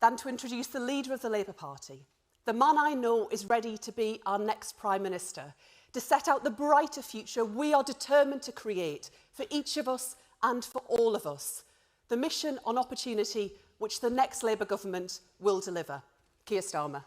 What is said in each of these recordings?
than to introduce the leader of the Labour Party. The man I know is ready to be our next Prime Minister, to set out the brighter future we are determined to create for each of us and for all of us. The mission on opportunity which the next Labour government will deliver. Keir Starmer.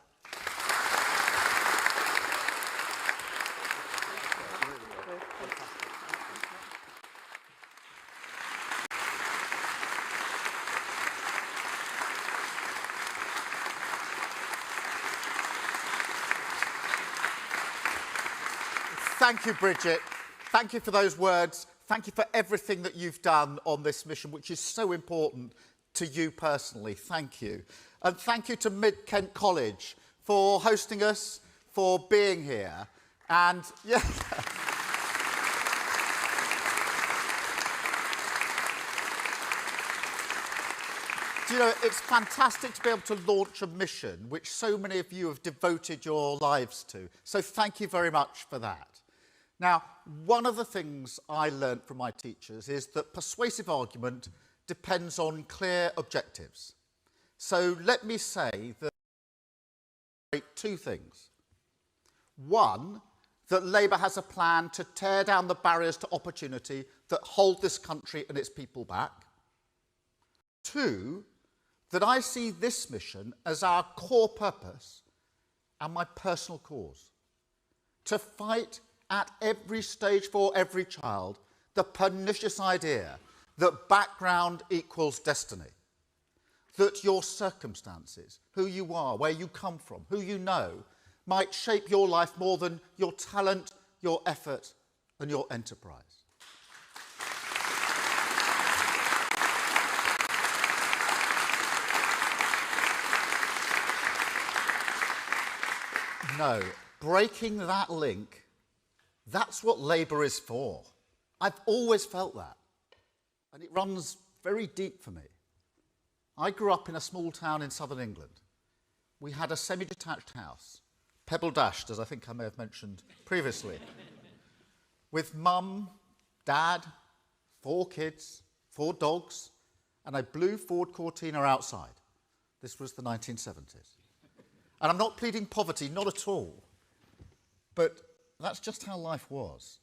Thank you, Bridget. Thank you for those words. Thank you for everything that you've done on this mission, which is so important to you personally. Thank you. And thank you to Mid-Kent College for hosting us, for being here. And, yeah. Do you know, it's fantastic to be able to launch a mission which so many of you have devoted your lives to. So thank you very much for that. Now, one of the things I learned from my teachers is that persuasive argument depends on clear objectives. So let me say that two things. One, that Labour has a plan to tear down the barriers to opportunity that hold this country and its people back. Two, that I see this mission as our core purpose and my personal cause. To fight at every stage for every child the pernicious idea that background equals destiny. That your circumstances, who you are, where you come from, who you know, might shape your life more than your talent, your effort and your enterprise. No, breaking that link, that's what Labour is for. I've always felt that. And it runs very deep for me. I grew up in a small town in southern England. We had a semi-detached house, pebble-dashed, as I think I may have mentioned previously, with mum, dad, 4 kids, 4 dogs, and a blue Ford Cortina outside. This was the 1970s. And I'm not pleading poverty, not at all. But that's just how life was.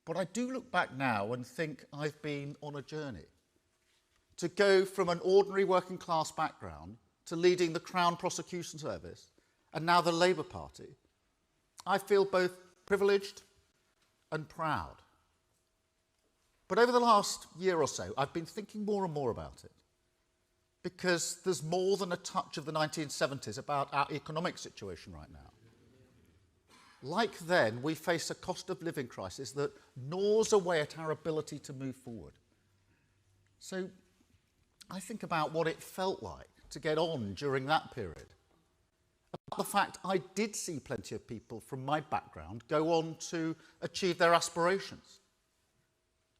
But I do look back now and think I've been on a journey. To go from an ordinary working class background to leading the Crown Prosecution Service and now the Labour Party, I feel both privileged and proud. But over the last year or so, I've been thinking more and more about it. Because there's more than a touch of the 1970s about our economic situation right now. Like then, we face a cost of living crisis that gnaws away at our ability to move forward. So I think about what it felt like to get on during that period. About the fact I did see plenty of people from my background go on to achieve their aspirations.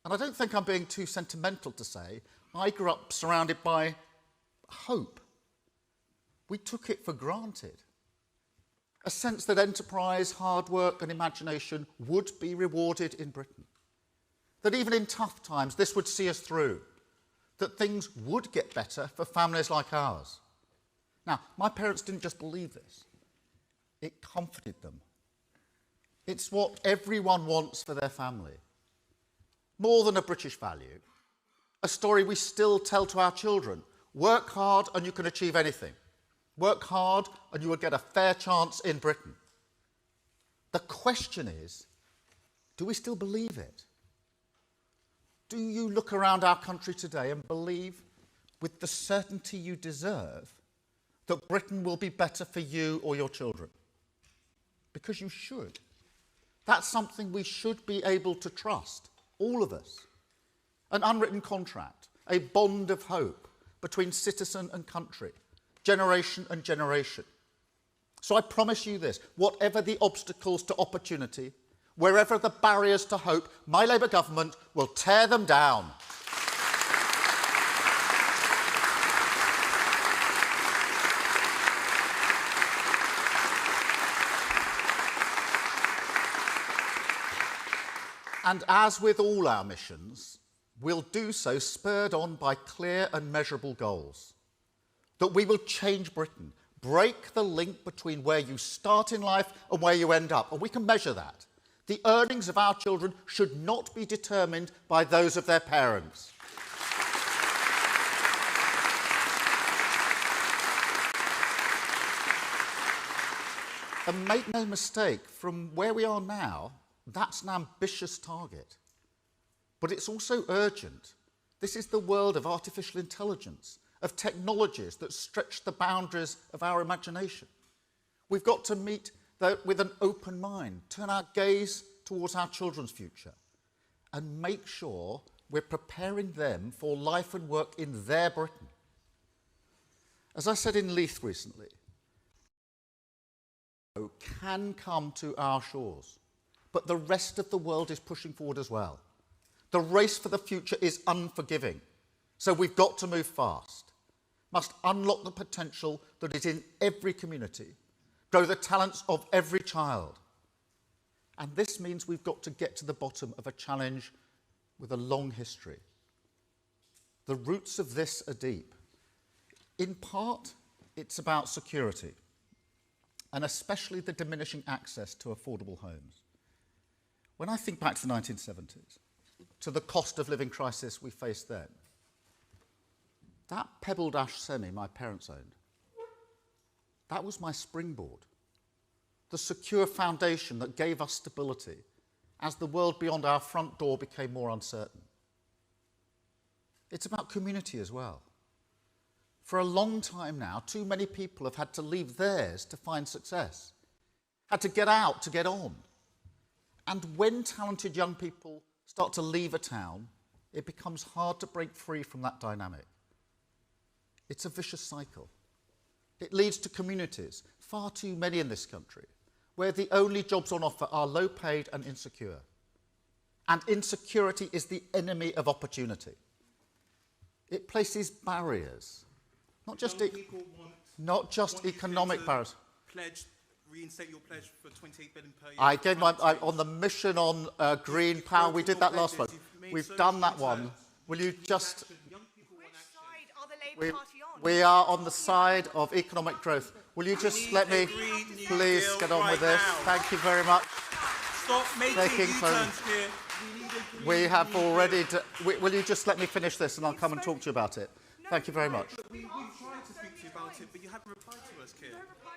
And I don't think I'm being too sentimental to say I grew up surrounded by hope. We took it for granted. A sense that enterprise, hard work and imagination would be rewarded in Britain. That even in tough times this would see us through. That things would get better for families like ours. Now, my parents didn't just believe this. It comforted them. It's what everyone wants for their family. More than a British value. A story we still tell to our children. Work hard and you can achieve anything. Work hard and you will get a fair chance in Britain. The question is, do we still believe it? Do you look around our country today and believe, with the certainty you deserve, that Britain will be better for you or your children? Because you should. That's something we should be able to trust, all of us. An unwritten contract, a bond of hope, between citizen and country, generation and generation. So I promise you this, whatever the obstacles to opportunity, wherever the barriers to hope, my Labour government will tear them down. And as with all our missions, we'll do so spurred on by clear and measurable goals. that we will change Britain, break the link between where you start in life and where you end up. And we can measure that. The earnings of our children should not be determined by those of their parents. And make no mistake, from where we are now, that's an ambitious target. But it's also urgent. This is the world of artificial intelligence, of technologies that stretch the boundaries of our imagination. We've got to meet that with an open mind, turn our gaze towards our children's future, and make sure we're preparing them for life and work in their Britain. As I said in Leith recently, can come to our shores, but the rest of the world is pushing forward as well. The race for the future is unforgiving, so we've got to move fast. Must unlock the potential that is in every community, grow the talents of every child. And this means we've got to get to the bottom of a challenge with a long history. The roots of this are deep. In part, it's about security, and especially the diminishing access to affordable homes. When I think back to the 1970s, to the cost of living crisis we faced then, that Pebble Dash semi my parents owned, that was my springboard, the secure foundation that gave us stability as the world beyond our front door became more uncertain. It's about community as well. For a long time now, too many people have had to leave theirs to find success, had to get out to get on. And when talented young people start to leave a town, it becomes hard to break free from that dynamic. It's a vicious cycle. It leads to communities, far too many in this country, where the only jobs on offer are low paid and insecure. And insecurity is the enemy of opportunity. It places barriers. Not just economic barriers. Reinstate your pledge for 28 billion per year. I gave on the mission on green power. We did that last one. We've done that one. Will you just? We are on the side of economic growth. Will you just let me please get on with this? Thank you very much. Stop making U-turns here. We have already. Will you just let me finish this, and I'll come and talk to you about it? Thank you very much. We've tried to speak to you about it, but you haven't replied to us, Keir.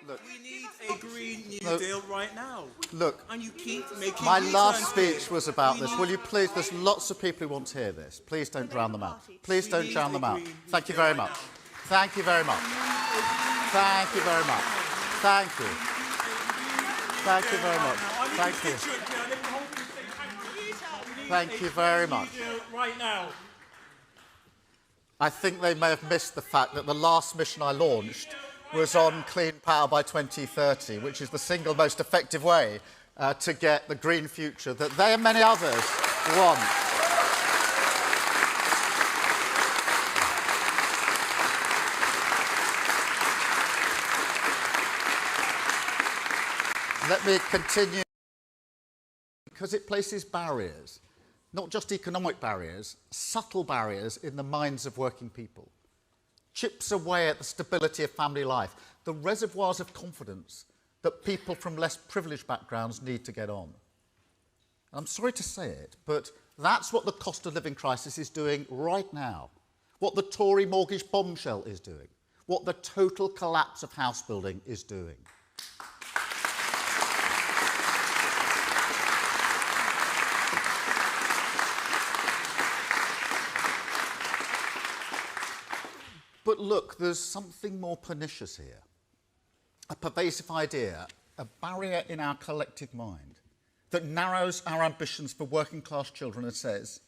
Look, we need a Green New Deal right now. Look, and you keep making my U-turns last speech here. was about this. Will you please? There's lots of people who want to hear this. Please don't drown them out. Please don't drown them out. Thank you very much. Thank you very much. Thank you very much. Thank you. Thank you very much. Thank you. Thank you very much. Right now. I think they may have missed the fact that the last mission I launched was on clean power by 2030, which is the single most effective way to get the green future that they and many others want. Let me continue, because it places barriers. Not just economic barriers, subtle barriers in the minds of working people. Chips away at the stability of family life, the reservoirs of confidence that people from less privileged backgrounds need to get on. And I'm sorry to say it, but that's what the cost of living crisis is doing right now, what the Tory mortgage bombshell is doing, what the total collapse of house building is doing. But look, there's something more pernicious here. A pervasive idea, a barrier in our collective mind that narrows our ambitions for working class children and says,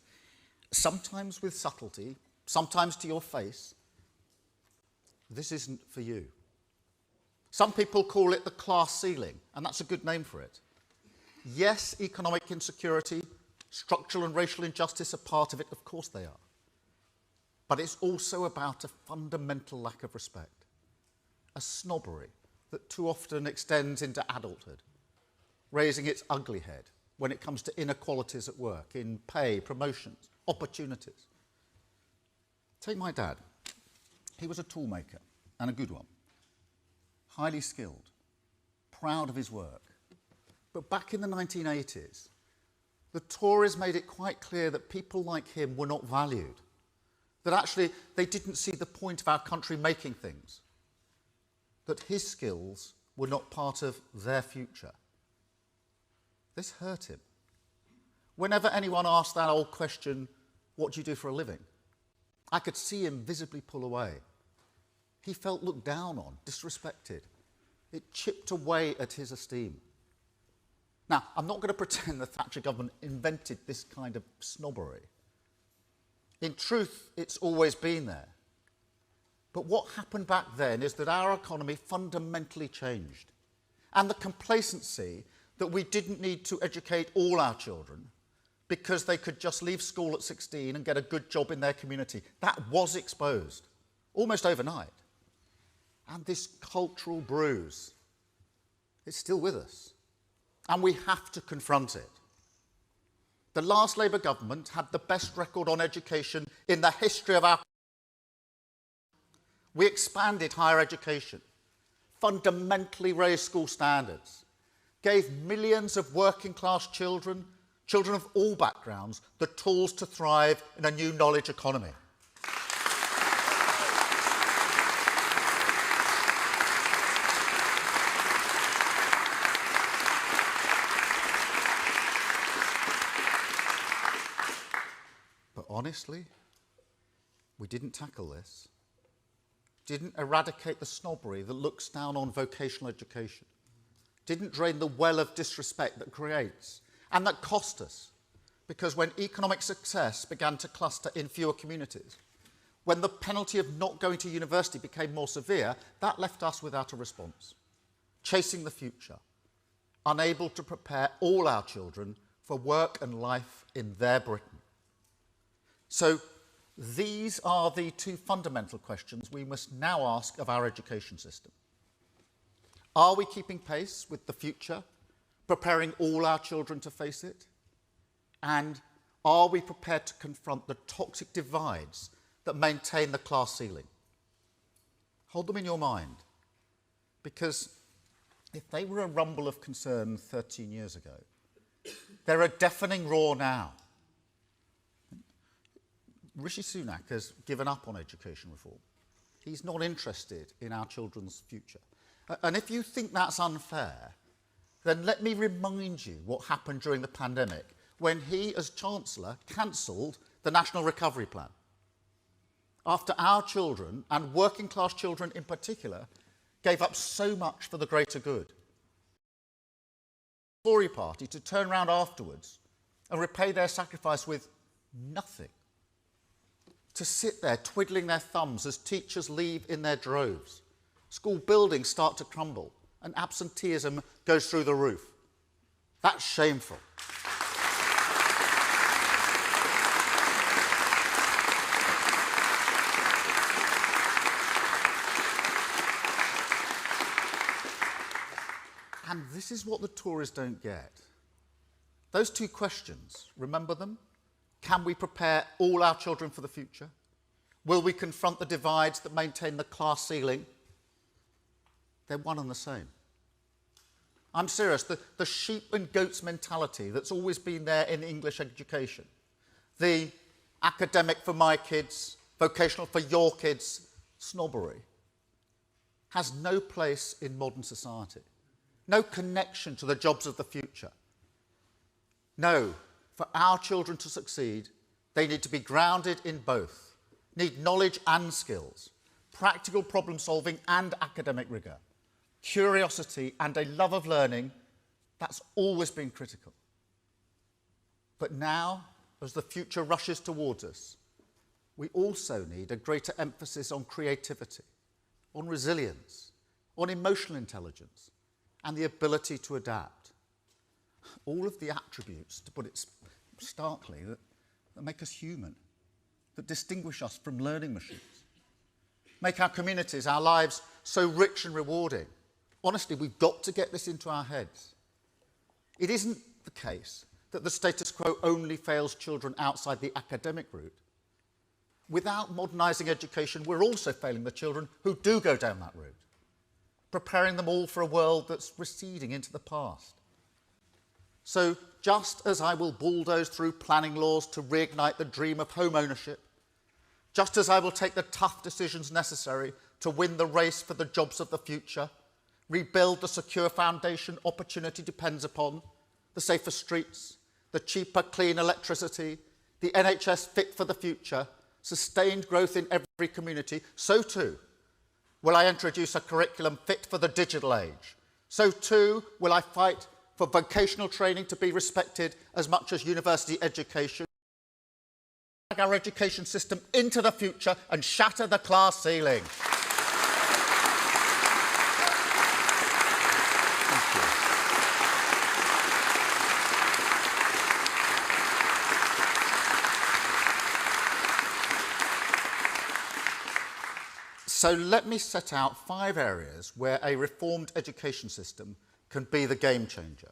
sometimes with subtlety, sometimes to your face, this isn't for you. Some people call it the class ceiling, and that's a good name for it. Yes, economic insecurity, structural and racial injustice are part of it, of course they are. But it's also about a fundamental lack of respect, a snobbery that too often extends into adulthood, raising its ugly head when it comes to inequalities at work, in pay, promotions, opportunities. Take my dad. He was a toolmaker. and a good one. Highly skilled, proud of his work. But back in the 1980s, the Tories made it quite clear that people like him were not valued, that actually they didn't see the point of our country making things, that his skills were not part of their future. This hurt him. Whenever anyone asked that old question, what do you do for a living? I could see him visibly pull away. He felt looked down on, disrespected. It chipped away at his esteem. Now, I'm not going to pretend the Thatcher government invented this kind of snobbery. In truth, it's always been there. But what happened back then is that our economy fundamentally changed. And the complacency that we didn't need to educate all our children because they could just leave school at 16 and get a good job in their community, that was exposed, almost overnight. And this cultural bruise, it's still with us. And we have to confront it. The last Labour government had the best record on education in the history of our country. We expanded higher education, fundamentally raised school standards, gave millions of working class children, children of all backgrounds, the tools to thrive in a new knowledge economy. But honestly, we didn't tackle this. Didn't eradicate the snobbery that looks down on vocational education, didn't drain the well of disrespect that creates and that cost us, because when economic success began to cluster in fewer communities, when the penalty of not going to university became more severe, that left us without a response, chasing the future, unable to prepare all our children for work and life in their Britain. So, these are the two fundamental questions we must now ask of our education system. Are we keeping pace with the future, preparing all our children to face it? And are we prepared to confront the toxic divides that maintain the class ceiling? Hold them in your mind, because if they were a rumble of concern 13 years ago, they're a deafening roar now. Rishi Sunak has given up on education reform. He's not interested in our children's future. And if you think that's unfair, then let me remind you what happened during the pandemic when he, as Chancellor, cancelled the National Recovery Plan. After our children, and working class children in particular, gave up so much for the greater good. The Tory party to turn around afterwards and repay their sacrifice with nothing. To sit there twiddling their thumbs as teachers leave in their droves, school buildings start to crumble, and absenteeism goes through the roof. That's shameful. And this is what the Tories don't get. Those two questions, remember them? Can we prepare all our children for the future? Will we confront the divides that maintain the class ceiling? They're one and the same. I'm serious. The sheep and goats mentality that's always been there in English education, the academic for my kids, vocational for your kids snobbery, has no place in modern society. No connection to the jobs of the future. No. For our children to succeed, they need to be grounded in both, need knowledge and skills, practical problem solving and academic rigour, curiosity and a love of learning. That's always been critical. But now, as the future rushes towards us, we also need a greater emphasis on creativity, on resilience, on emotional intelligence, and the ability to adapt. All of the attributes, to put it starkly, that make us human, that distinguish us from learning machines, make our communities, our lives so rich and rewarding. Honestly, we've got to get this into our heads. It isn't the case that the status quo only fails children outside the academic route. Without modernising education, we're also failing the children who do go down that route, preparing them all for a world that's receding into the past. So just as I will bulldoze through planning laws to reignite the dream of home ownership, just as I will take the tough decisions necessary to win the race for the jobs of the future, rebuild the secure foundation opportunity depends upon, the safer streets, the cheaper clean electricity, the NHS fit for the future, sustained growth in every community, so too will I introduce a curriculum fit for the digital age. So too will I fight for vocational training to be respected as much as university education. Our education system into the future and shatter the class ceiling. Thank you. So let me set out 5 areas where a reformed education system can be the game changer.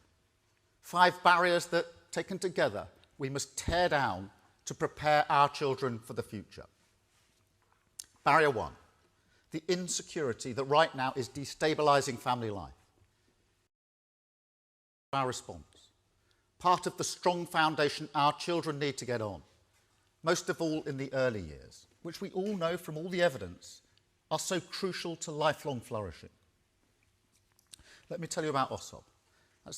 5 barriers that, taken together, we must tear down to prepare our children for the future. Barrier 1, the insecurity that right now is destabilising family life. Our response, part of the strong foundation our children need to get on, most of all in the early years, which we all know from all the evidence are so crucial to lifelong flourishing. Let me tell you about OSOB.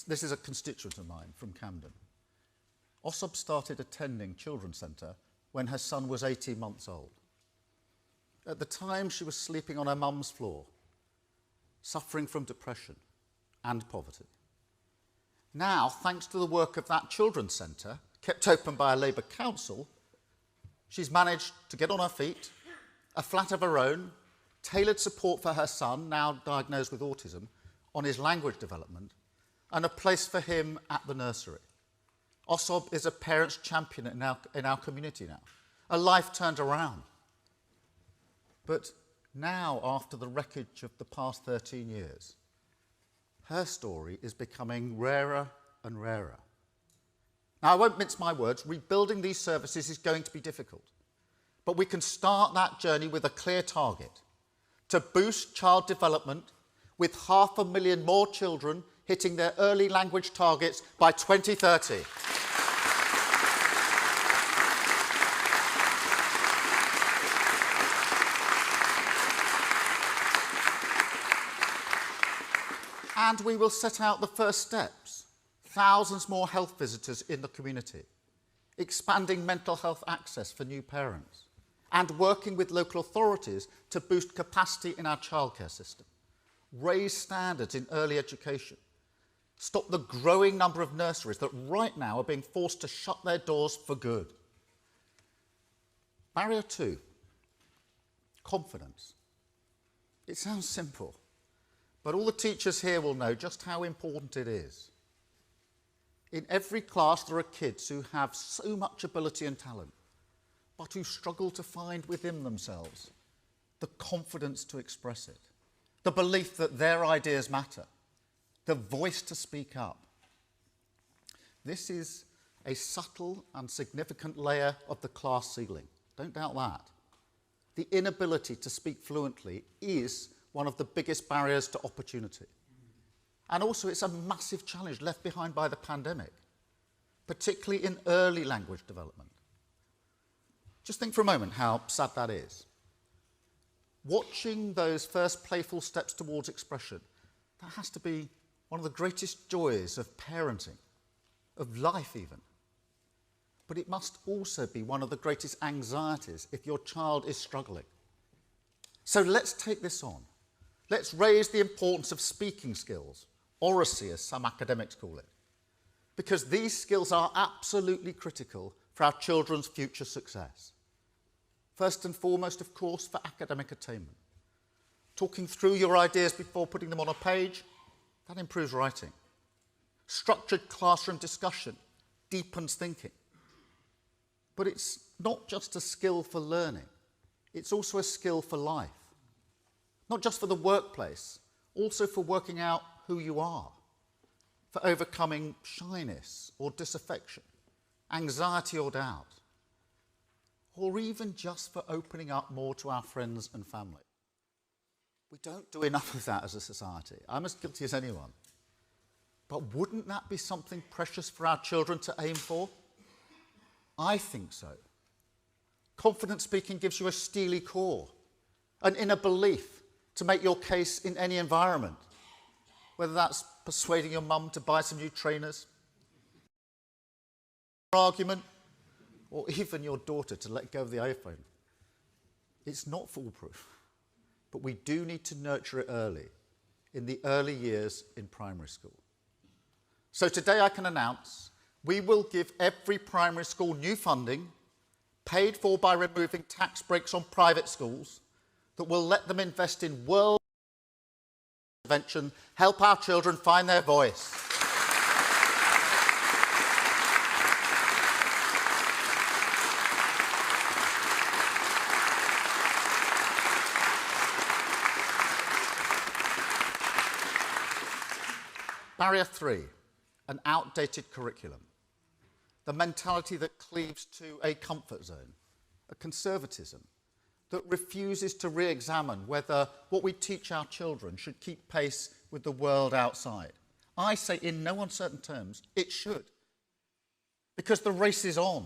This is a constituent of mine from Camden. OSOB started attending Children's Centre when her son was 18 months old. At the time, she was sleeping on her mum's floor, suffering from depression and poverty. Now, thanks to the work of that Children's Centre, kept open by a Labour council, she's managed to get on her feet, a flat of her own, tailored support for her son, now diagnosed with autism, on his language development, and a place for him at the nursery. OSOB is a parent's champion in our community now. A life turned around. But now, after the wreckage of the past 13 years, her story is becoming rarer and rarer. Now, I won't mince my words. Rebuilding these services is going to be difficult. But we can start that journey with a clear target: to boost child development with 500,000 more children hitting their early language targets by 2030. And we will set out the first steps: thousands more health visitors in the community, expanding mental health access for new parents, and working with local authorities to boost capacity in our childcare system, raise standards in early education, stop the growing number of nurseries that right now are being forced to shut their doors for good. Barrier 2, confidence. It sounds simple, but all the teachers here will know just how important it is. In every class there are kids who have so much ability and talent, but who struggle to find within themselves the confidence to express it, the belief that their ideas matter, the voice to speak up. This is a subtle and significant layer of the class ceiling. Don't doubt that. The inability to speak fluently is one of the biggest barriers to opportunity. And also it's a massive challenge left behind by the pandemic, particularly in early language development. Just think for a moment how sad that is. Watching those first playful steps towards expression, that has to be one of the greatest joys of parenting, of life even. But it must also be one of the greatest anxieties if your child is struggling. So let's take this on. Let's raise the importance of speaking skills, oracy as some academics call it, because these skills are absolutely critical for our children's future success. First and foremost, of course, for academic attainment. Talking through your ideas before putting them on a page, that improves writing. Structured classroom discussion deepens thinking. But it's not just a skill for learning, it's also a skill for life. Not just for the workplace, also for working out who you are, for overcoming shyness or disaffection, anxiety or doubt. or even just for opening up more to our friends and family. We don't do enough of that as a society. I'm as guilty as anyone. But wouldn't that be something precious for our children to aim for? I think so. Confident speaking gives you a steely core, an inner belief to make your case in any environment, whether that's persuading your mum to buy some new trainers, argument, or even your daughter to let go of the iPhone. It's not foolproof, but we do need to nurture it early, in the early years in primary school. So today I can announce we will give every primary school new funding, paid for by removing tax breaks on private schools, that will let them invest in world intervention, help our children find their voice. Barrier 3, an outdated curriculum. The mentality that cleaves to a comfort zone, a conservatism that refuses to re-examine whether what we teach our children should keep pace with the world outside. I say in no uncertain terms, it should. Because the race is on.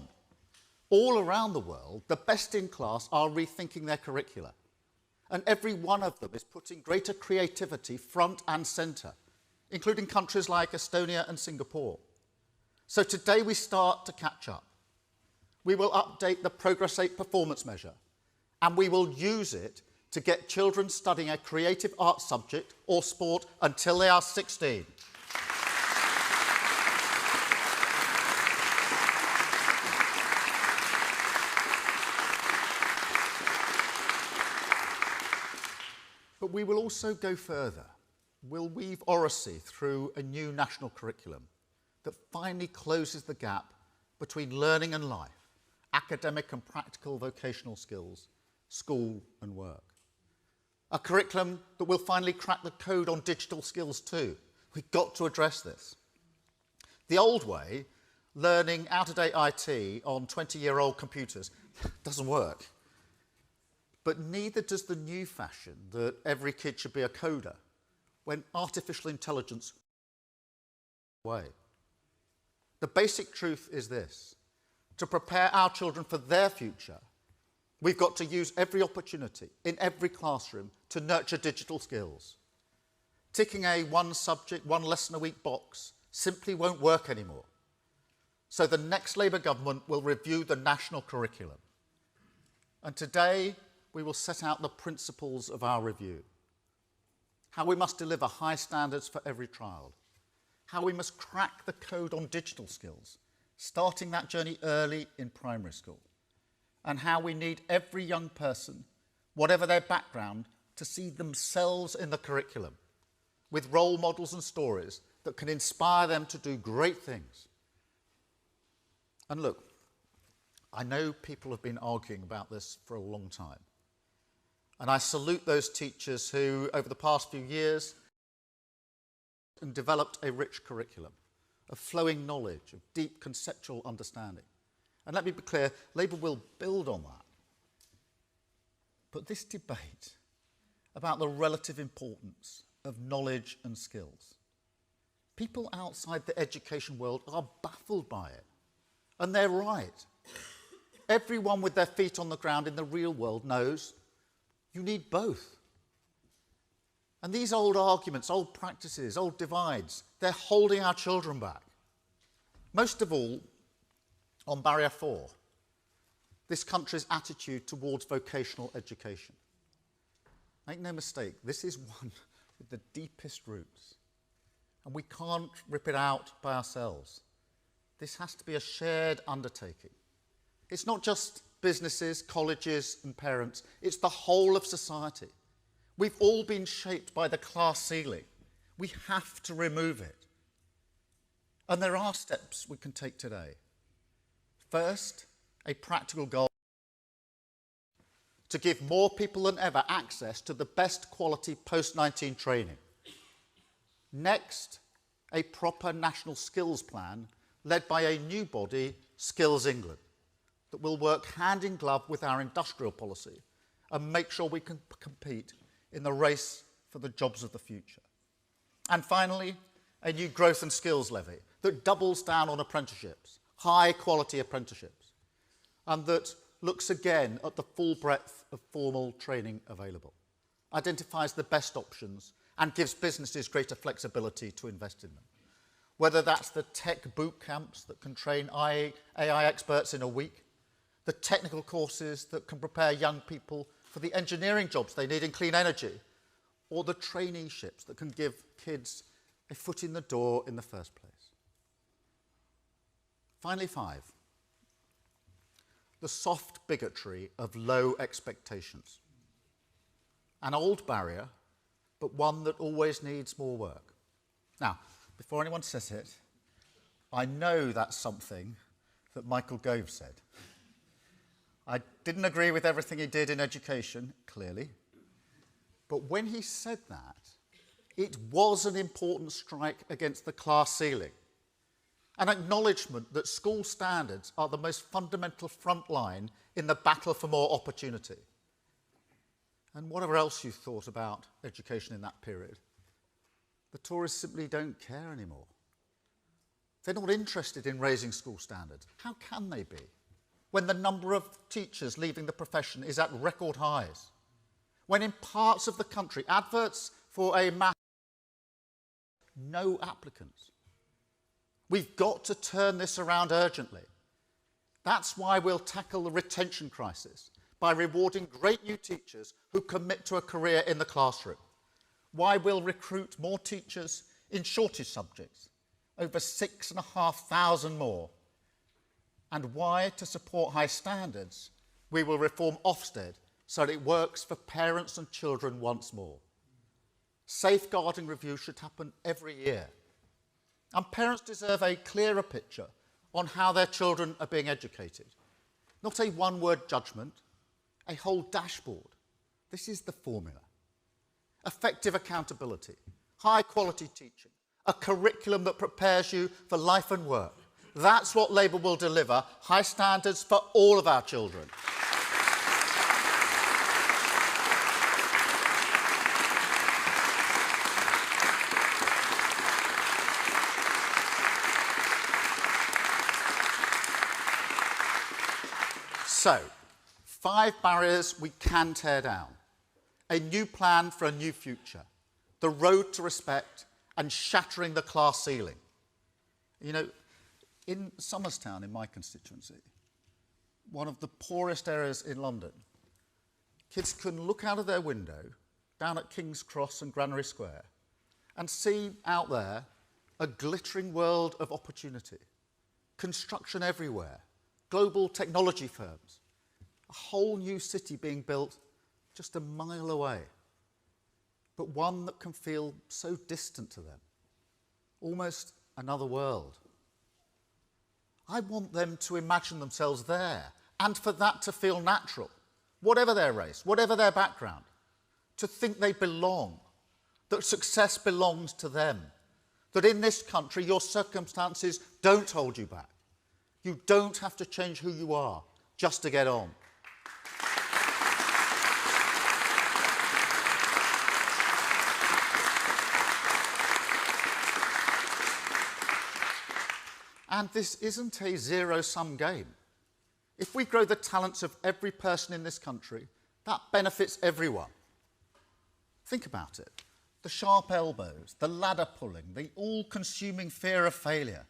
All around the world, the best in class are rethinking their curricula. And every one of them is putting greater creativity front and centre, including countries like Estonia and Singapore. So today we start to catch up. We will update the Progress 8 performance measure, and we will use it to get children studying a creative arts subject or sport until they are 16. But we will also go further. We'll weave oracy through a new national curriculum that finally closes the gap between learning and life, academic and practical vocational skills, school and work. A curriculum that will finally crack the code on digital skills too. We've got to address this. The old way, learning out-of-date IT on 20-year-old computers, doesn't work. But neither does the new fashion that every kid should be a coder when artificial intelligence way. The basic truth is this: to prepare our children for their future, we've got to use every opportunity in every classroom to nurture digital skills. Ticking a one subject, one lesson a week box simply won't work anymore. So the next Labour government will review the national curriculum. And today we will set out the principles of our review. How we must deliver high standards for every child. How we must crack the code on digital skills, starting that journey early in primary school. And how we need every young person, whatever their background, to see themselves in the curriculum, with role models and stories that can inspire them to do great things. And look, I know people have been arguing about this for a long time. And I salute those teachers who, over the past few years, and developed a rich curriculum of flowing knowledge, of deep conceptual understanding. And let me be clear, Labour will build on that. But this debate about the relative importance of knowledge and skills, people outside the education world are baffled by it. And they're right. Everyone with their feet on the ground in the real world knows you need both. And these old arguments, old practices, old divides, they're holding our children back. Most of all, on Barrier 4, this country's attitude towards vocational education. Make no mistake, this is one with the deepest roots. And we can't rip it out by ourselves. This has to be a shared undertaking. It's not just businesses, colleges and parents, it's the whole of society. We've all been shaped by the class ceiling. We have to remove it. And there are steps we can take today. First, a practical goal to give more people than ever access to the best quality post-19 training. Next, a proper national skills plan led by a new body, Skills England, that will work hand in glove with our industrial policy and make sure we can compete in the race for the jobs of the future. And finally, a new growth and skills levy that doubles down on apprenticeships, high-quality apprenticeships, and that looks again at the full breadth of formal training available, identifies the best options, and gives businesses greater flexibility to invest in them. Whether that's the tech boot camps that can train AI experts in a week, the technical courses that can prepare young people for the engineering jobs they need in clean energy, or the traineeships that can give kids a foot in the door in the first place. Finally, 5. The soft bigotry of low expectations. An old barrier, but one that always needs more work. Now, before anyone says it, I know that's something that Michael Gove said. I didn't agree with everything he did in education, clearly, but when he said that, it was an important strike against the class ceiling, an acknowledgement that school standards are the most fundamental front line in the battle for more opportunity. And whatever else you thought about education in that period, the Tories simply don't care anymore. They're not interested in raising school standards. How can they be, when the number of teachers leaving the profession is at record highs? When in parts of the country, adverts for a maths, no applicants. We've got to turn this around urgently. That's why we'll tackle the retention crisis by rewarding great new teachers who commit to a career in the classroom. Why we'll recruit more teachers in shortage subjects, over 6,500 more. And why, to support high standards, we will reform Ofsted so that it works for parents and children once more. Safeguarding review should happen every year. And parents deserve a clearer picture on how their children are being educated. Not a one-word judgment, a whole dashboard. This is the formula. Effective accountability, high-quality teaching, a curriculum that prepares you for life and work. That's what Labour will deliver, high standards for all of our children. So, 5 barriers we can tear down. A new plan for a new future. The road to respect and shattering the class ceiling. You know, in Somerstown, in my constituency, one of the poorest areas in London, kids can look out of their window down at King's Cross and Granary Square and see out there a glittering world of opportunity. Construction everywhere, global technology firms, a whole new city being built just a mile away, but one that can feel so distant to them, almost another world. I want them to imagine themselves there, and for that to feel natural, whatever their race, whatever their background, to think they belong, that success belongs to them, that in this country your circumstances don't hold you back. You don't have to change who you are just to get on. And this isn't a zero-sum game. If we grow the talents of every person in this country, that benefits everyone. Think about it. The sharp elbows, the ladder pulling, the all-consuming fear of failure.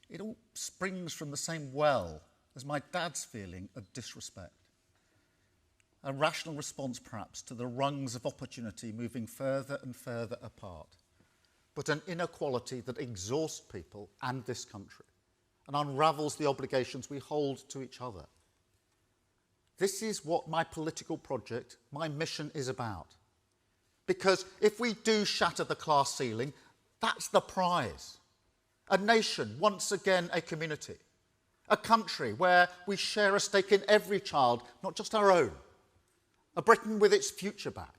It all springs from the same well as my dad's feeling of disrespect. A rational response, perhaps, to the rungs of opportunity moving further and further apart, but an inequality that exhausts people and this country and unravels the obligations we hold to each other. This is what my political project, my mission is about. Because if we do shatter the class ceiling, that's the prize. A nation, once again a community. A country where we share a stake in every child, not just our own. A Britain with its future back.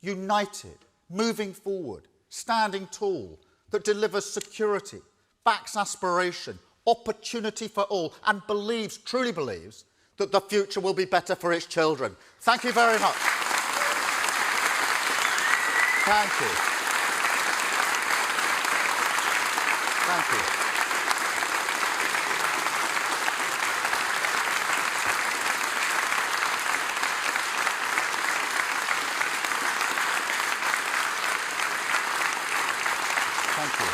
United, moving forward, standing tall, that delivers security, backs aspiration, opportunity for all, and believes, truly believes, that the future will be better for its children. Thank you very much. Thank you. Thank you. Thank you.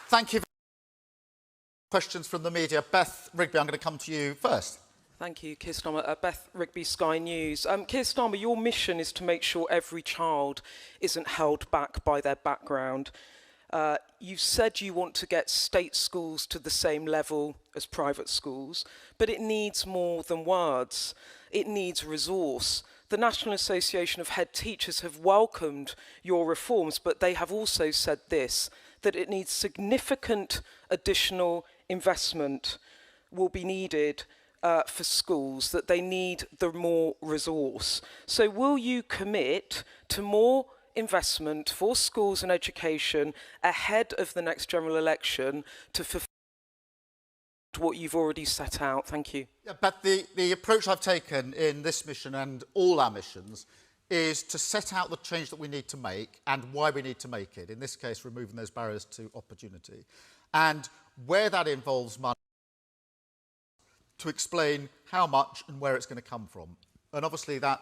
Thank you. Questions from the media. Beth Rigby, I'm going to come to you first. Thank you, Keir Starmer. Beth Rigby, Sky News. Keir Starmer, your mission is to make sure every child isn't held back by their background. You've said you want to get state schools to the same level as private schools, but it needs more than words. It needs resource. The National Association of Head Teachers have welcomed your reforms, but they have also said this, that it needs significant additional investment will be needed for schools, that they need the more resource. So will you commit to more investment for schools and education ahead of the next general election to fulfill what you've already set out? Thank you. Yeah, but the approach I've taken in this mission and all our missions is to set out the change that we need to make and why we need to make it. In this case, removing those barriers to opportunity. And where that involves money, to explain how much and where it's going to come from. And obviously that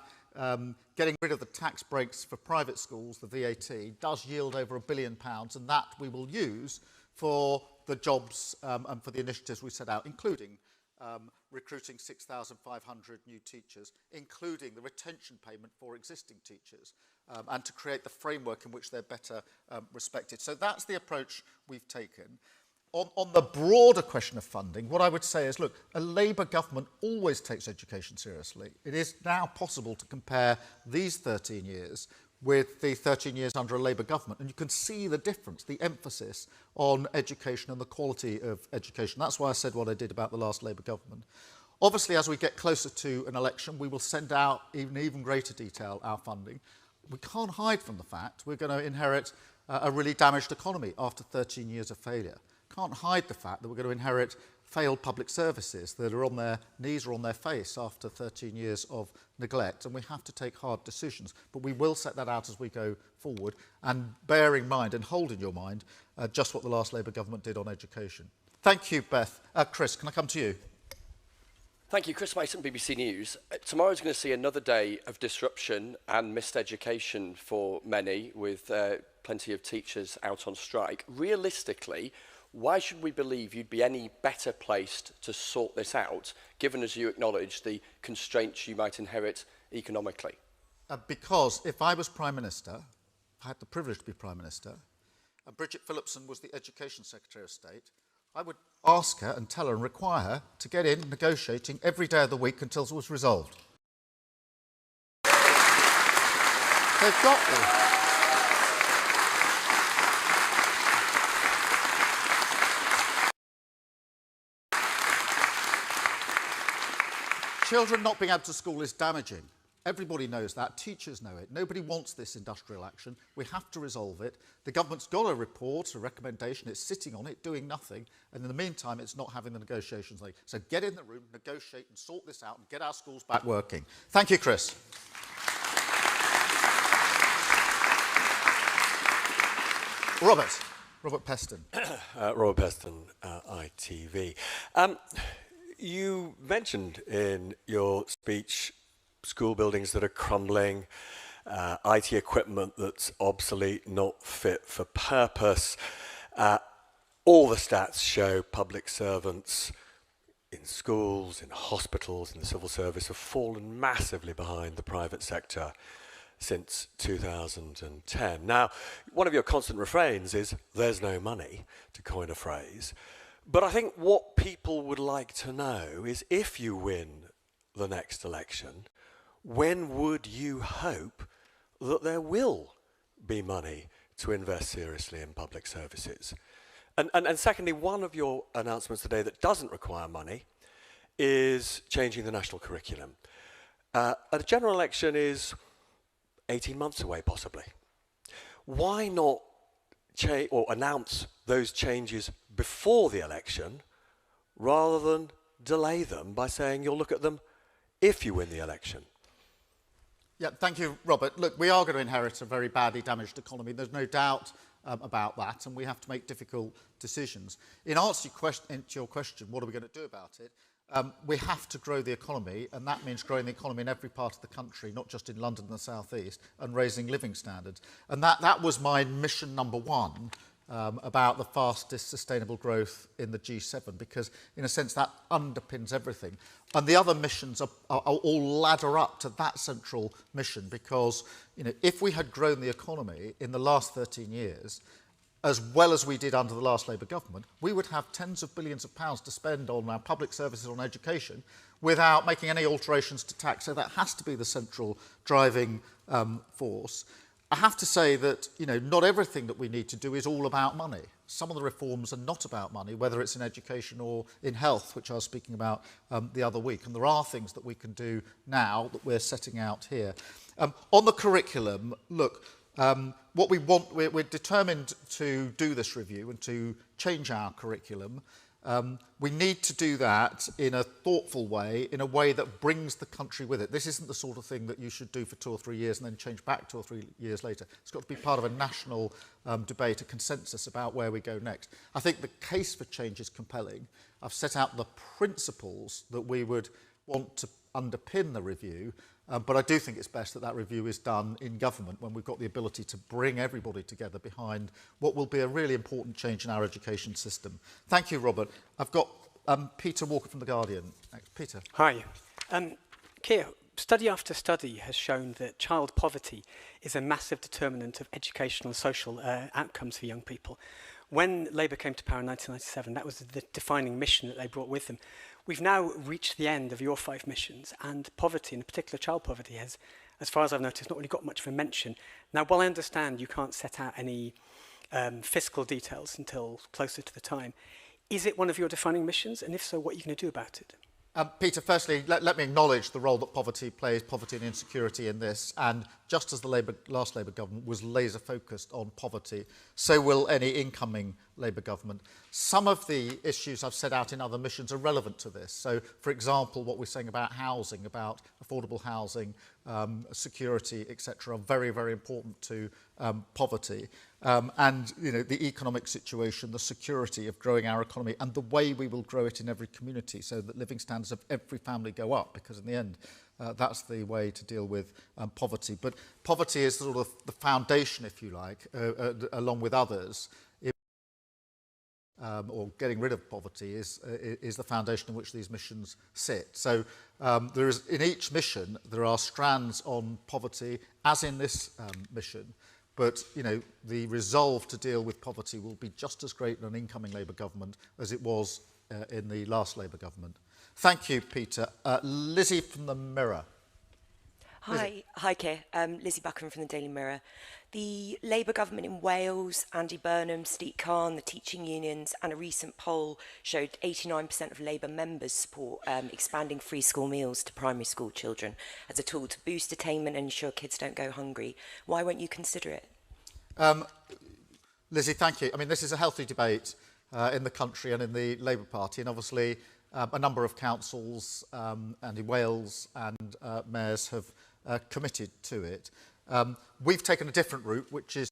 getting rid of the tax breaks for private schools, the VAT, does yield over £1 billion, and that we will use for the jobs and for the initiatives we set out, including recruiting 6,500 new teachers, including the retention payment for existing teachers, and to create the framework in which they're better respected. So that's the approach we've taken. On the broader question of funding, what I would say is, look, a Labour government always takes education seriously. It is now possible to compare these 13 years with the 13 years under a Labour government, and you can see the difference, the emphasis on education and the quality of education. That's why I said what I did about the last Labour government. Obviously, as we get closer to an election, we will send out in even greater detail our funding. We can't hide from the fact we're going to inherit a really damaged economy after 13 years of failure. Can't hide the fact that we're going to inherit failed public services that are on their knees or on their face after 13 years of neglect, and we have to take hard decisions. But we will set that out as we go forward, and bear in mind and hold in your mind just what the last Labour government did on education. Thank you, Beth. Chris, can I come to you? Thank you. Chris Mason, BBC News. Tomorrow's going to see another day of disruption and missed education for many, with plenty of teachers out on strike. Realistically, why should we believe you'd be any better placed to sort this out, given, as you acknowledge, the constraints you might inherit economically? Because if I was Prime Minister, I had the privilege to be Prime Minister, and Bridget Phillipson was the Education Secretary of State, I would ask her and tell her and require her to get in negotiating every day of the week until it was resolved. They've got to. Children not being able to school is damaging. Everybody knows that. Teachers know it. Nobody wants this industrial action. We have to resolve it. The government's got a report, a recommendation. It's sitting on it, doing nothing. And in the meantime, it's not having the negotiations. So get in the room, negotiate and sort this out and get our schools back working. Thank you, Chris. Robert Peston. Robert Peston, ITV. You mentioned in your speech school buildings that are crumbling, IT equipment that's obsolete, not fit for purpose. All the stats show public servants in schools, in hospitals, in the civil service have fallen massively behind the private sector since 2010. Now, one of your constant refrains is, there's no money, to coin a phrase. But I think what people would like to know is, if you win the next election, when would you hope that there will be money to invest seriously in public services? And secondly, one of your announcements today that doesn't require money is changing the national curriculum. A general election is 18 months away, possibly. why not announce those changes before the election rather than delay them by saying you'll look at them if you win the election? Yeah, thank you, Robert. Look, we are going to inherit a very badly damaged economy. There's no doubt about that, and we have to make difficult decisions. In answer to your question, what are we going to do about it? We have to grow the economy, and that means growing the economy in every part of the country, not just in London and the South East, and raising living standards. And that was my mission number one about the fastest sustainable growth in the G7, because in a sense that underpins everything. And the other missions are all ladder up to that central mission, because if we had grown the economy in the last 13 years, as well as we did under the last Labour government, we would have tens of billions of pounds to spend on our public services, on education, without making any alterations to tax. So that has to be the central driving force. I have to say that not everything that we need to do is all about money. Some of the reforms are not about money, whether it's in education or in health, which I was speaking about the other week. And there are things that we can do now that we're setting out here. On the curriculum, look, what we want, we're determined to do this review and to change our curriculum. We need to do that in a thoughtful way, in a way that brings the country with it. This isn't the sort of thing that you should do for 2 or 3 years and then change back 2 or 3 years later. It's got to be part of a national debate, a consensus about where we go next. I think the case for change is compelling. I've set out the principles that we would want to underpin the review, but I do think it's best that that review is done in government when we've got the ability to bring everybody together behind what will be a really important change in our education system. Thank you, Robert. I've got Peter Walker from The Guardian. Thanks. Peter. Hi. Keir, study after study has shown that child poverty is a massive determinant of educational and social outcomes for young people. When Labour came to power in 1997, that was the defining mission that they brought with them. We've now reached the end of your 5 missions, and poverty, in particular child poverty, has, as far as I've noticed, not really got much of a mention. Now, while I understand you can't set out any fiscal details until closer to the time, is it one of your defining missions? And if so, what are you going to do about it? Peter, firstly, let me acknowledge the role that poverty plays, poverty and insecurity in this. And just as the last Labour government was laser focused on poverty, so will any incoming Labour government. Some of the issues I've set out in other missions are relevant to this. So, for example, what we're saying about housing, about affordable housing, security, etc., are very, very important to poverty. And the economic situation, the security of growing our economy, and the way we will grow it in every community so that living standards of every family go up, because in the end, that's the way to deal with poverty. But poverty is sort of the foundation, if you like, along with others. Or getting rid of poverty is the foundation on which these missions sit. So there is, in each mission, there are strands on poverty, as in this mission. But, the resolve to deal with poverty will be just as great in an incoming Labour government as it was in the last Labour government. Thank you, Peter. Lizzie from the Mirror. Hi, Keir. Lizzie Buckham from the Daily Mirror. The Labour government in Wales, Andy Burnham, Sadiq Khan, the teaching unions, and a recent poll showed 89% of Labour members support expanding free school meals to primary school children as a tool to boost attainment and ensure kids don't go hungry. Why won't you consider it? Lizzie, thank you. I mean, this is a healthy debate in the country and in the Labour Party, and obviously a number of councils and in Wales and mayors have committed to it. We've taken a different route, which is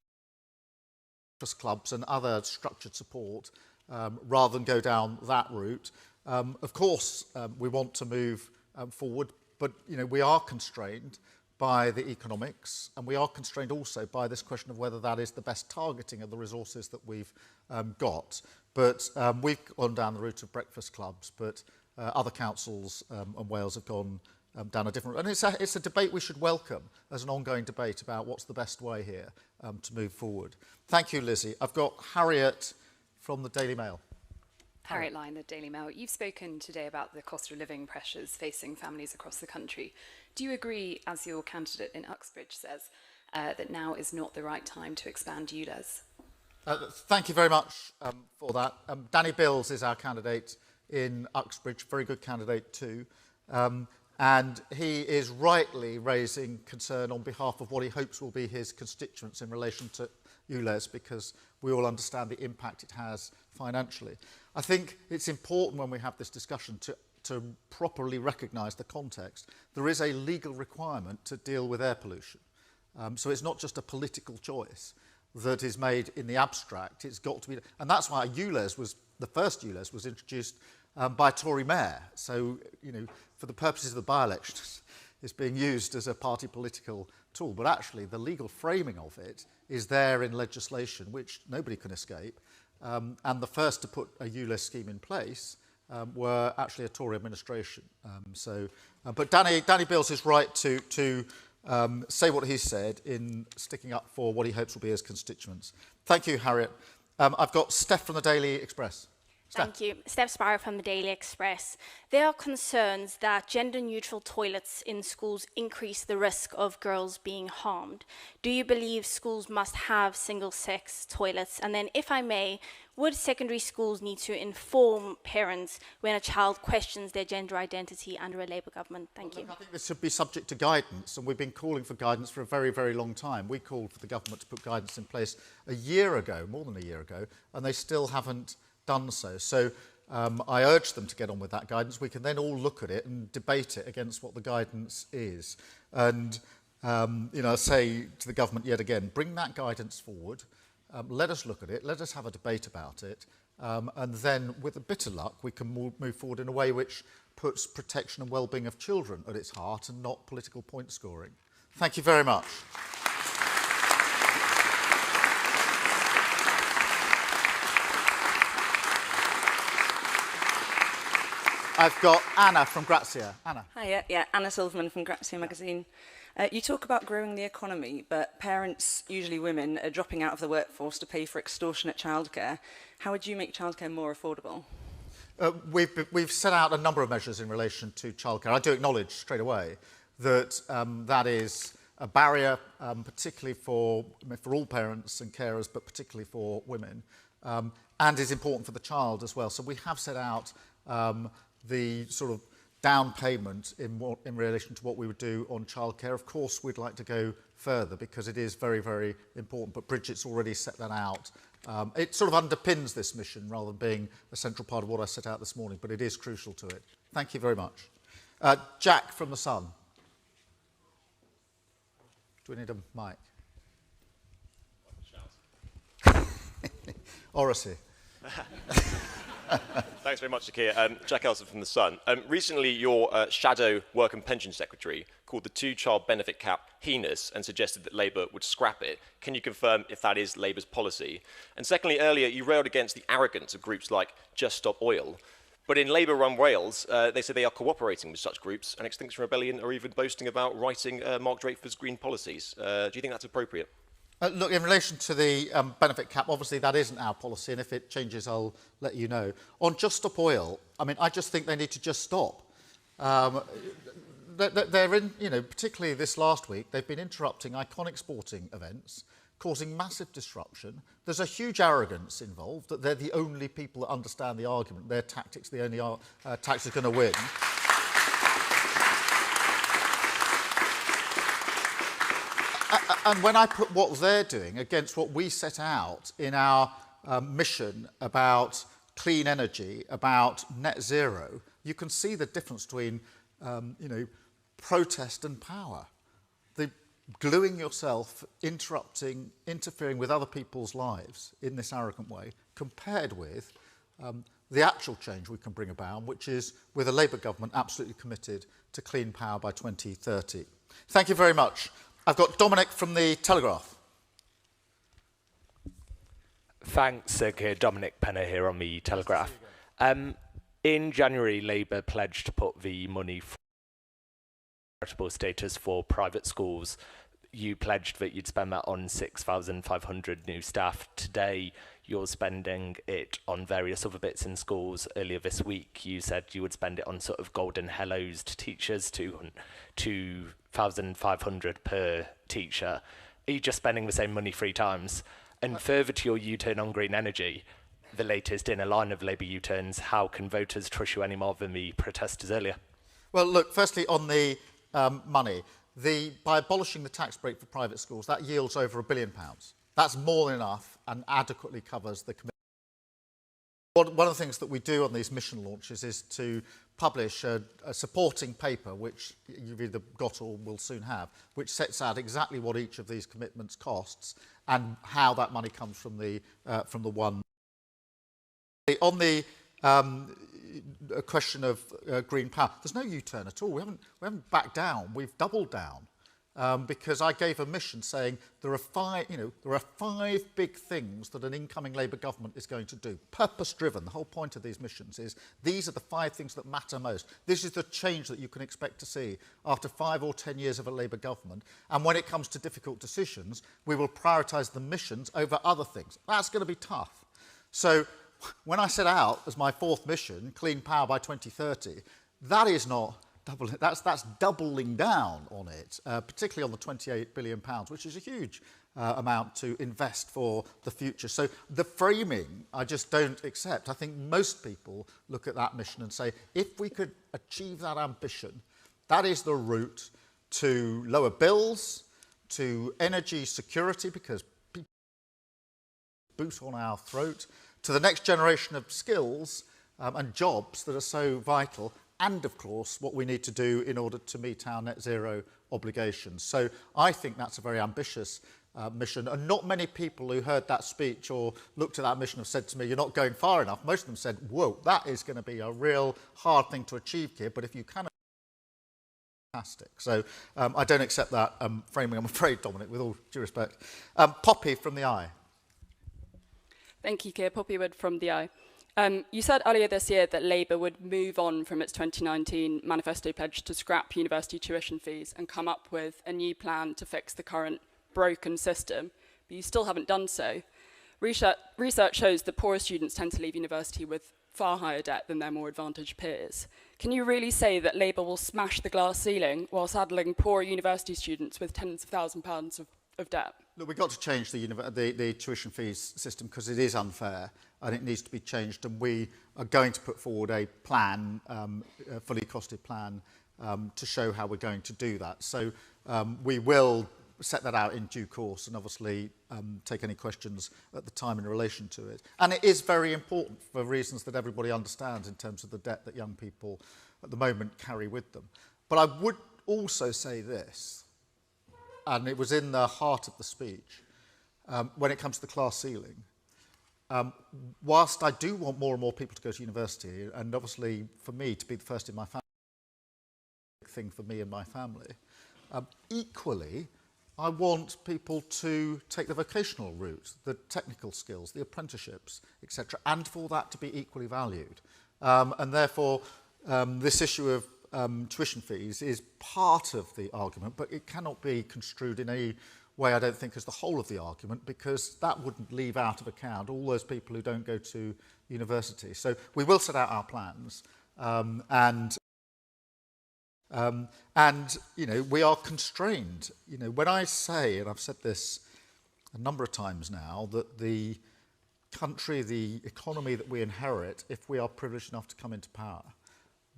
clubs and other structured support, rather than go down that route. Of course, we want to move forward, but we are constrained by the economics, and we are constrained also by this question of whether that is the best targeting of the resources that we've got. But we've gone down the route of breakfast clubs, but other councils and Wales have gone down a different route. And it's a debate we should welcome as an ongoing debate about what's the best way here to move forward. Thank you, Lizzie. I've got Harriet from the Daily Mail. Harriet Line, the Daily Mail. You've spoken today about the cost of living pressures facing families across the country. Do you agree, as your candidate in Uxbridge says, that now is not the right time to expand ULEZ? Thank you very much for that. Danny Bills is our candidate in Uxbridge, very good candidate too. And he is rightly raising concern on behalf of what he hopes will be his constituents in relation to ULEZ because we all understand the impact it has financially. I think it's important when we have this discussion to properly recognise the context. There is a legal requirement to deal with air pollution. So it's not just a political choice that is made in the abstract. It's got to be, and that's why the first ULEZ was introduced by a Tory mayor. So, you know, for the purposes of the by-elections, it's being used as a party political tool. But actually, the legal framing of it is there in legislation, which nobody can escape. And the first to put a ULEZ scheme in place were actually a Tory administration. But Danny Bills is right to say what he said in sticking up for what he hopes will be his constituents. Thank you, Harriet. I've got Steph from the Daily Express. Thank you. Steph Sparrow from the Daily Express. There are concerns that gender-neutral toilets in schools increase the risk of girls being harmed. Do you believe schools must have single-sex toilets? And then, if I may, would secondary schools need to inform parents when a child questions their gender identity under a Labour government? Thank you. I think this should be subject to guidance, and we've been calling for guidance for a very, very long time. We called for the government to put guidance in place a year ago, more than a year ago, and they still haven't done so. So I urge them to get on with that guidance. We can then all look at it and debate it against what the guidance is. And, you know, I say to the government yet again, bring that guidance forward, let us look at it, let us have a debate about it, and then with a bit of luck we can move forward in a way which puts protection and well-being of children at its heart and not political point scoring. Thank you very much. I've got Anna from Gracie. Anna. Hi, yeah, Anna Silverman from Gracie Magazine. You talk about growing the economy, but parents, usually women, are dropping out of the workforce to pay for extortionate childcare. How would you make childcare more affordable? We've set out a number of measures in relation to childcare. I do acknowledge straight away that that is a barrier, particularly for all parents and carers, but particularly for women, and is important for the child as well. So we have set out the sort of down payment in relation to what we would do on childcare. Of course, we'd like to go further because it is very, very important, but Bridget's already set that out. It sort of underpins this mission rather than being a central part of what I set out this morning, but it is crucial to it. Thank you very much. Jack from The Sun. Do we need a mic? Oracy. Thanks very much, Keir. Jack Elson from The Sun. Recently, your shadow work and pension secretary called the two-child benefit cap heinous and suggested that Labour would scrap it. Can you confirm if that is Labour's policy? And secondly, earlier, you railed against the arrogance of groups like Just Stop Oil. But in Labour-run Wales, they say they are cooperating with such groups, and Extinction Rebellion are even boasting about writing Mark Drakeford's green policies. Do you think that's appropriate? Look, in relation to the benefit cap, obviously that isn't our policy, and if it changes, I'll let you know. On Just Stop Oil, I mean, I just think they need to just stop. They're in, you know, particularly this last week, they've been interrupting iconic sporting events, causing massive disruption. There's a huge arrogance involved, that they're the only people that understand the argument. Their tactics, the only tactics going to win. And when I put what they're doing against what we set out in our mission about clean energy, about net zero, you can see the difference between, you know, protest and power. The gluing yourself, interrupting, interfering with other people's lives in this arrogant way, compared with the actual change we can bring about, which is, with a Labour government absolutely committed to clean power by 2030. Thank you very much. I've got Dominic from the Telegraph. Thanks, Keir. Dominic Penner here on the Telegraph. In January, Labour pledged to put the money for charitable status for private schools. You pledged that you'd spend that on 6,500 new staff. Today, you're spending it on various other bits in schools. Earlier this week, you said you would spend it on sort of golden hellos to teachers, 2,500 per teacher. Are you just spending the same money 3 times? And further to your U-turn on green energy, the latest in a line of Labour U-turns, how can voters trust you any more than the protesters earlier? Well, look, firstly, on the money, by abolishing the tax break for private schools, that yields over £1 billion. That's more than enough and adequately covers the commitment. One of the things that we do on these mission launches is to publish a supporting paper, which you've either got or will soon have, which sets out exactly what each of these commitments costs and how that money comes from the one. On the question of green power, there's no U-turn at all. We haven't backed down. We've doubled down. Because I gave a mission saying there are five big things that an incoming Labour government is going to do. Purpose-driven. The whole point of these missions is these are the 5 things that matter most. This is the change that you can expect to see after 5 or 10 years of a Labour government. And when it comes to difficult decisions, we will prioritise the missions over other things. That's going to be tough. So when I set out as my 4th mission, clean power by 2030, that is not... That's doubling down on it, particularly on the £28 billion, which is a huge amount to invest for the future. So the framing, I just don't accept. I think most people look at that mission and say, if we could achieve that ambition, that is the route to lower bills, to energy security, because people boot on our throat, to the next generation of skills and jobs that are so vital, and, of course, what we need to do in order to meet our net zero obligations. So I think that's a very ambitious mission. And not many people who heard that speech or looked at that mission have said to me, you're not going far enough. Most of them said, whoa, that is going to be a real hard thing to achieve here. But if you can, fantastic. So I don't accept that framing, I'm afraid, Dominic, with all due respect. Poppy from the Eye. Thank you, Keir. Poppy Wood from the Eye. You said earlier this year that Labour would move on from its 2019 manifesto pledge to scrap university tuition fees and come up with a new plan to fix the current broken system, but you still haven't done so. Research shows that poorer students tend to leave university with far higher debt than their more advantaged peers. Can you really say that Labour will smash the glass ceiling while saddling poorer university students with tens of thousands of pounds of debt? Look, we've got to change the tuition fees system because it is unfair and it needs to be changed, and we are going to put forward a plan, a fully costed plan, to show how we're going to do that. So we will set that out in due course and obviously take any questions at the time in relation to it. And it is very important for reasons that everybody understands in terms of the debt that young people at the moment carry with them. But I would also say this, and it was in the heart of the speech, when it comes to the class ceiling. Whilst I do want more and more people to go to university, and obviously for me to be the first in my family, big thing for me and my family, equally, I want people to take the vocational route, the technical skills, the apprenticeships, etc., and for that to be equally valued. And therefore, this issue of tuition fees is part of the argument, but it cannot be construed in any way, I don't think, as the whole of the argument, because that wouldn't leave out of account all those people who don't go to university. So we will set out our plans, and you know, we are constrained. You know, when I say, and I've said this a number of times now, that the country, the economy that we inherit, if we are privileged enough to come into power,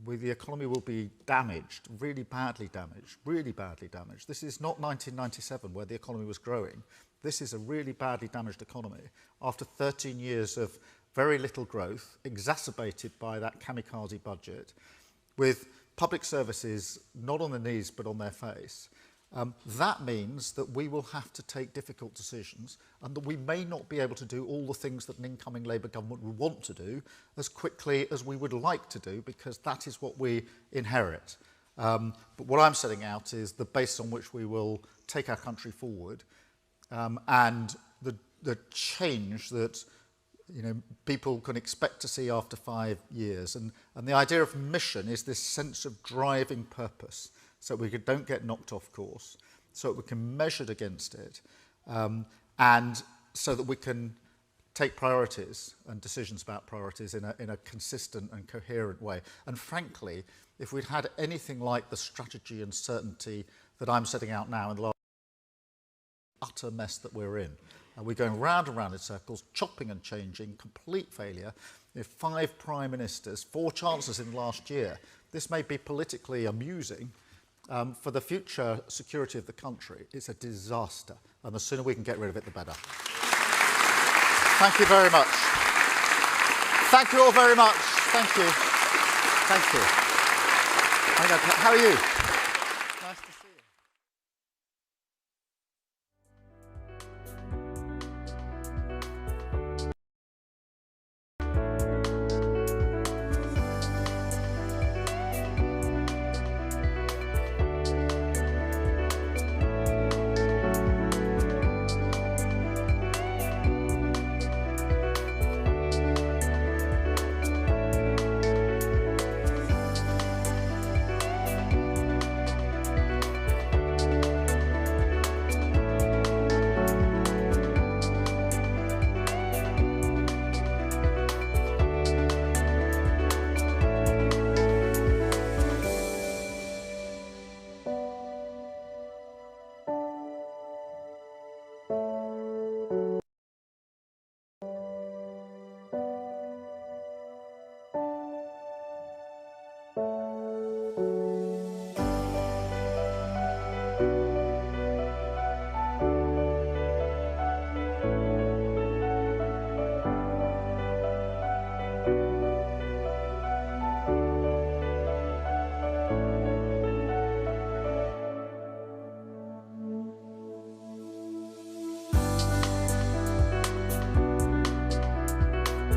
the economy will be damaged, really badly damaged, really badly damaged. This is not 1997 where the economy was growing. This is a really badly damaged economy after 13 years of very little growth, exacerbated by that kamikaze budget, with public services not on their knees but on their face. That means that we will have to take difficult decisions and that we may not be able to do all the things that an incoming Labour government would want to do as quickly as we would like to do, because that is what we inherit. But what I'm setting out is the basis on which we will take our country forward, and the change that, you know, people can expect to see after 5 years. And the idea of mission is this sense of driving purpose, so we don't get knocked off course, so that we can measure against it, and so that we can take priorities and decisions about priorities in a consistent and coherent way. And frankly, if we'd had anything like the strategy and certainty that I'm setting out now in the last utter mess that we're in, and we're going round and round in circles, chopping and changing, complete failure. You know, 5 prime ministers, 4 chancellors in the last year. This may be politically amusing, for the future security of the country, it's a disaster. And the sooner we can get rid of it, the better. Thank you very much. Thank you all very much. Thank you. Thank you. How are you? Nice to see you.